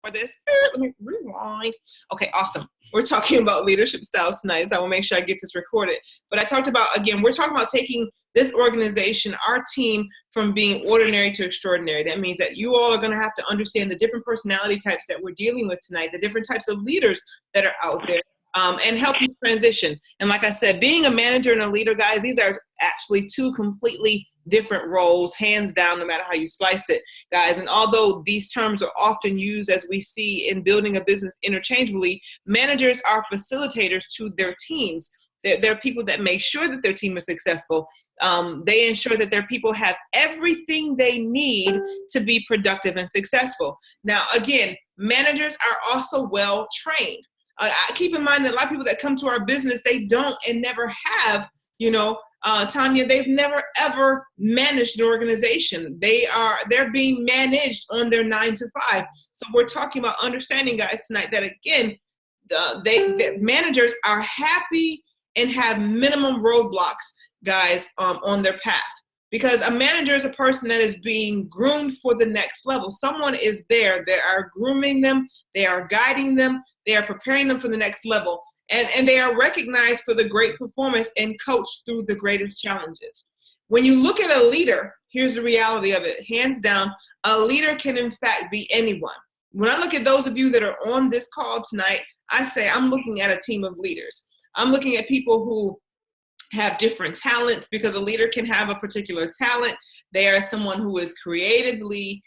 for this. Let me rewind. Okay, awesome. We're talking about leadership styles tonight, so I will make sure I get this recorded. But I talked about, again, we're talking about taking this organization, our team, from being ordinary to extraordinary. That means that you all are going to have to understand the different personality types that we're dealing with tonight, the different types of leaders that are out there, and help you transition. And like I said, being a manager and a leader, guys, these are actually two completely different roles, hands down, no matter how you slice it, guys. And although these terms are often used, as we see in building a business, interchangeably, managers are facilitators to their teams. They're people that make sure that their team is successful. They ensure that their people have everything they need to be productive and successful. Now, again, managers are also well trained. Keep in mind that a lot of people that come to our business, they don't and never have, Tanya, they've never ever managed an organization. They're being managed on their 9 to 5. So we're talking about understanding, guys, tonight that again, the managers are happy and have minimum roadblocks, guys, on their path. Because a manager is a person that is being groomed for the next level. Someone is there. They are grooming them. They are guiding them. They are preparing them for the next level. And they are recognized for the great performance and coached through the greatest challenges. When you look at a leader, here's the reality of it. Hands down, a leader can in fact be anyone. When I look at those of you that are on this call tonight, I say I'm looking at a team of leaders. I'm looking at people who have different talents, because a leader can have a particular talent. They are someone who is creatively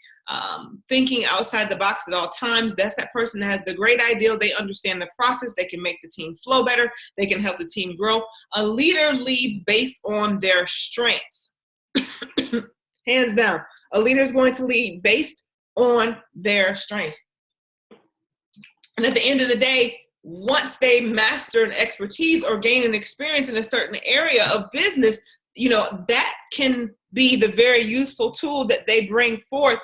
thinking outside the box at all times. That's that person that has the great ideal. They understand the process. They can make the team flow better. They can help the team grow. A leader leads based on their strengths. Hands down. A leader is going to lead based on their strengths. And at the end of the day, once they master an expertise or gain an experience in a certain area of business, that can be the very useful tool that they bring forth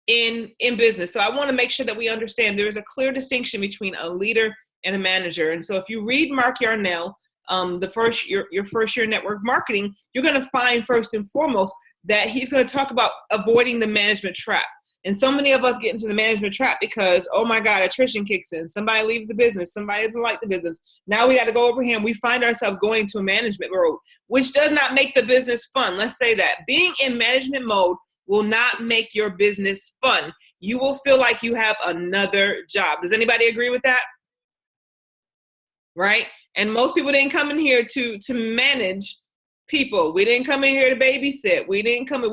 in business. So I want to make sure that we understand there is a clear distinction between a leader and a manager. And so if you read Mark Yarnell, your first year network marketing, you're going to find first and foremost that he's going to talk about avoiding the management trap. And so many of us get into the management trap because, oh my God, attrition kicks in. Somebody leaves the business. Somebody doesn't like the business. Now we got to go over here, and we find ourselves going to a management mode, which does not make the business fun. Let's say that. Being in management mode will not make your business fun. You will feel like you have another job. Does anybody agree with that? Right? And most people didn't come in here to manage people. We didn't come in here to babysit. We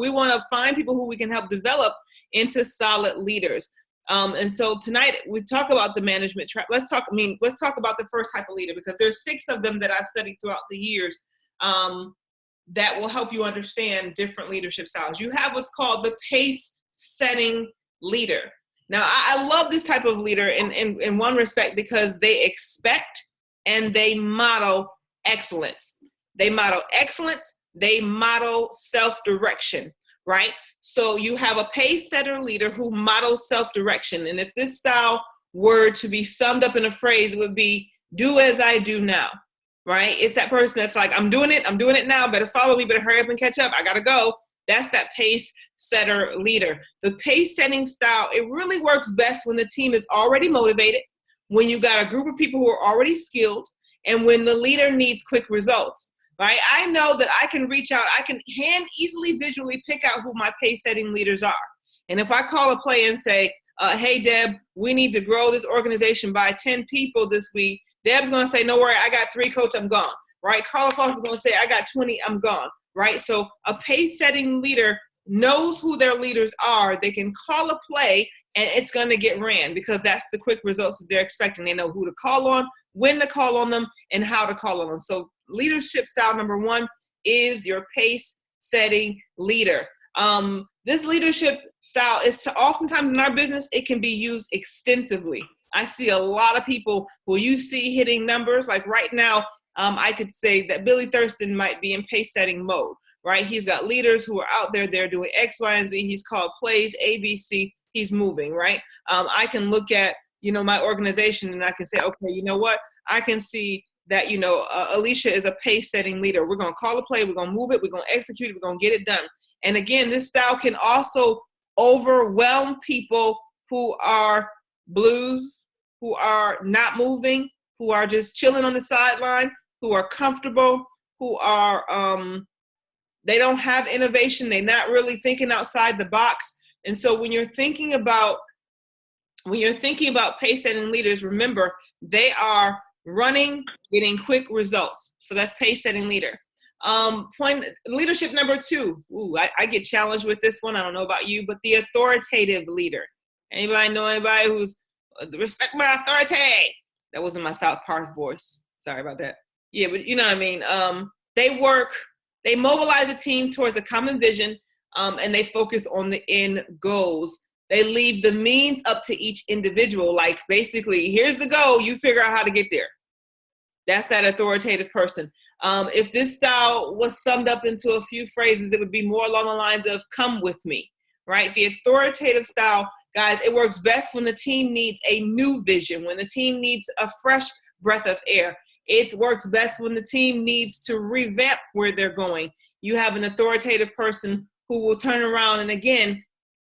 want to find people who we can help develop into solid leaders. And so tonight we talk about the management trap. Let's talk about the first type of leader, because there's 6 of them that I've studied throughout the years that will help you understand different leadership styles. You have what's called the pace-setting leader. Now, I love this type of leader in one respect, because they expect and they model excellence. They model excellence. They model self-direction. Right? So you have a pace setter leader who models self-direction. And if this style were to be summed up in a phrase, it would be do as I do now. Right? It's that person that's like, I'm doing it now. Better follow me. Better hurry up and catch up. I got to go. That's that pace setter leader. The pace setting style, it really works best when the team is already motivated, when you got a group of people who are already skilled, and when the leader needs quick results. Right? I know that I can reach out. I can easily visually pick out who my pace setting leaders are. And if I call a play and say, hey, Deb, we need to grow this organization by 10 people this week, Deb's going to say, no worry, I got 3, coach, I'm gone. Right? Carla Foss is going to say, I got 20, I'm gone. Right? So a pace setting leader knows who their leaders are. They can call a play and it's going to get ran, because that's the quick results that they're expecting. They know who to call on, when to call on them, and how to call on them. So leadership style number 1 is your pace setting leader. This leadership style is oftentimes in our business, it can be used extensively. I see a lot of people who you see hitting numbers. Like right now, I could say that Billy Thurston might be in pace setting mode, right? He's got leaders who are out there. They're doing X, Y, and Z. He's called plays, A, B, C. He's moving, right? I can look at, my organization and I can say, okay, you know what? I can see that, Alicia is a pace-setting leader. We're going to call a play. We're going to move it. We're going to execute it. We're going to get it done. And again, this style can also overwhelm people who are blues, who are not moving, who are just chilling on the sideline, who are comfortable, who are, they don't have innovation. They're not really thinking outside the box. And so when you're thinking about pace-setting leaders, remember, they are running, getting quick results. So that's pace-setting leader. Leadership number 2. Ooh, I get challenged with this one. I don't know about you, but the authoritative leader. Anybody know anybody who's respect my authority? That wasn't my South Park voice. Sorry about that. Yeah, but you know what I mean. They mobilize a team towards a common vision, and they focus on the end goals. They leave the means up to each individual. Like basically, here's the goal, you figure out how to get there. That's that authoritative person. If this style was summed up into a few phrases, it would be more along the lines of come with me, right? The authoritative style, guys, it works best when the team needs a new vision, when the team needs a fresh breath of air. It works best when the team needs to revamp where they're going. You have an authoritative person who will turn around and again,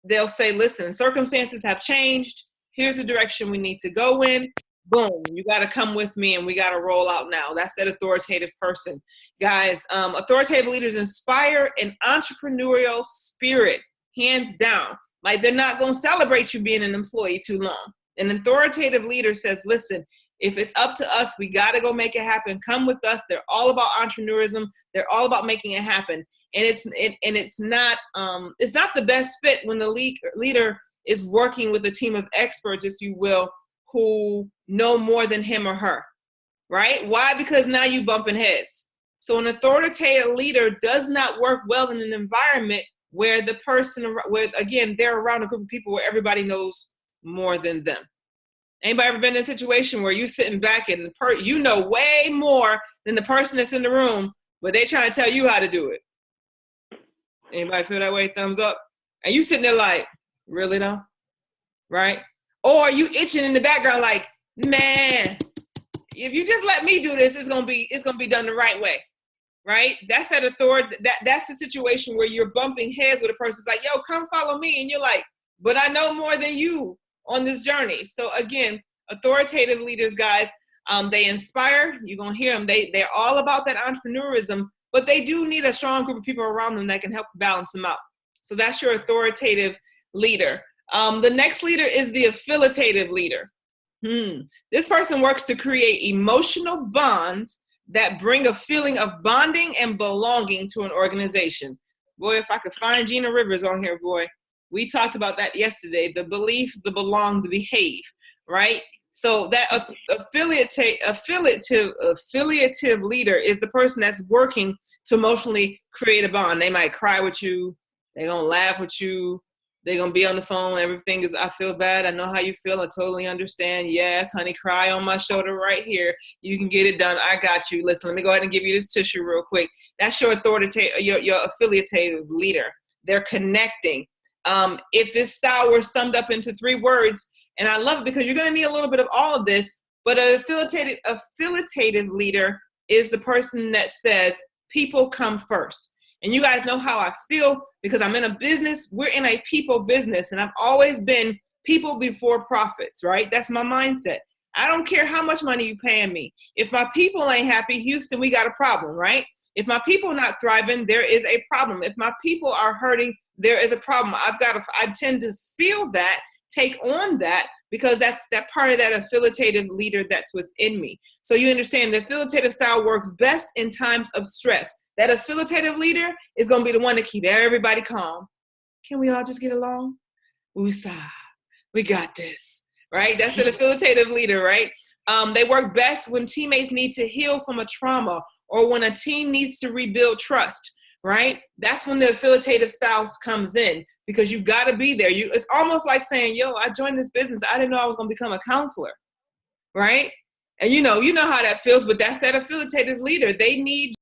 they'll say, listen, circumstances have changed. Here's the direction we need to go in. Boom, you got to come with me and we got to roll out now. That's that authoritative person. Guys, authoritative leaders inspire an entrepreneurial spirit, hands down. Like they're not going to celebrate you being an employee too long. An authoritative leader says, listen, if it's up to us, we got to go make it happen. Come with us. They're all about entrepreneurism. They're all about making it happen. And it's not the best fit when the leader is working with a team of experts, if you will, who know more than him or her, right? Why? Because now you bumping heads. So an authoritative leader does not work well in an environment where the person, again, they're around a group of people where everybody knows more than them. Anybody ever been in a situation where you sitting back and you know way more than the person that's in the room, but they trying to tell you how to do it? Anybody feel that way? Thumbs up. And you sitting there like, really though? Right? Or you itching in the background like, man, if you just let me do this, it's gonna be done the right way. Right? That's that authority. That's the situation where you're bumping heads with a person. It's like, yo, come follow me. And you're like, but I know more than you on this journey. So again, authoritative leaders, guys, they inspire. You're gonna hear them. They're all about that entrepreneurism, but they do need a strong group of people around them that can help balance them out. So that's your authoritative leader. The next leader is the affiliative leader. This person works to create emotional bonds that bring a feeling of bonding and belonging to an organization. Boy, if I could find Gina Rivers on here, boy. We talked about that yesterday, the belief, the belong, the behave, right? So that affiliative leader is the person that's working to emotionally create a bond. They might cry with you. They're going to laugh with you. They're going to be on the phone. Everything is, I feel bad. I know how you feel. I totally understand. Yes, honey, cry on my shoulder right here. You can get it done. I got you. Listen, let me go ahead and give you this tissue real quick. That's your authoritative, your affiliative leader. They're connecting. If this style were summed up into 3 words, and I love it because you're going to need a little bit of all of this, but an affiliative leader is the person that says people come first. And you guys know how I feel because I'm in a business. We're in a people business, and I've always been people before profits, right? That's my mindset. I don't care how much money you paying me. If my people ain't happy, Houston, we got a problem, right? If my people not thriving, there is a problem. If my people are hurting, there is a problem. I tend to feel that, take on that, because that's that part of that affiliative leader that's within me. So you understand the affiliative style works best in times of stress. That affiliative leader is going to be the one to keep everybody calm. Can we all just get along? Woosah. We got this, right? That's an affiliative leader, right? They work best when teammates need to heal from a trauma or when a team needs to rebuild trust, right? That's when the affiliative style comes in because you got to be there. It's almost like saying, yo, I joined this business. I didn't know I was going to become a counselor, right? And you know how that feels, but that's that affiliative leader. They need